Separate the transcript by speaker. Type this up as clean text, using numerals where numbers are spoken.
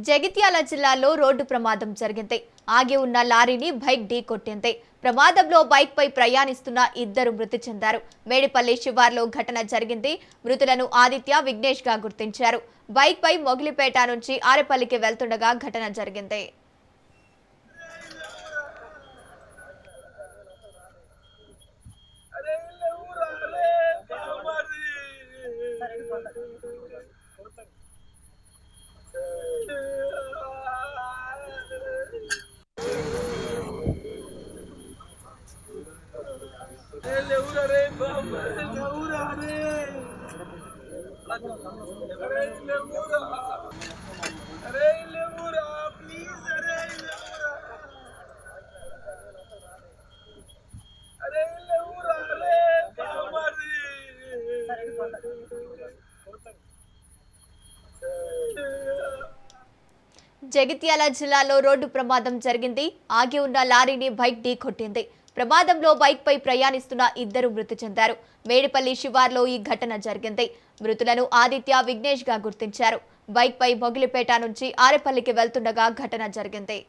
Speaker 1: జగిత్యాల జిల్లాలో రోడ్డు ప్రమాదం జరిగింది. ఆగి ఉన్న లారీని బైక్ ఢీకొట్టింది. ప్రమాదంలో బైక్ పై ప్రయాణిస్తున్న ఇద్దరు మృతి చెందారు. మేడిపల్లి శివార్లో ఘటన జరిగింది. మృతులను ఆదిత్య, విఘ్నేష్ గా గుర్తించారు. బైక్ పై మొగిలిపేట నుంచి ఆరేపల్లికి వెళ్తుండగా ఘటన జరిగింది. జగిత్యాల జిల్లాలో రోడ్డు ప్రమాదం జరిగింది. ఆగి ఉన్న లారీని బైక్ ఢీకొట్టింది. ప్రమాదంలో బైక్ పై ప్రయాణిస్తున్న ఇద్దరు మృతి చెందారు. మేడిపల్లి శివార్లో ఈ ఘటన జరిగింది. మృతులను ఆదిత్య, విఘ్నేష్ గా గుర్తించారు. బైక్ పై మొగిలిపేట నుంచి ఆరేపల్లికి వెళ్తుండగా ఘటన జరిగింది.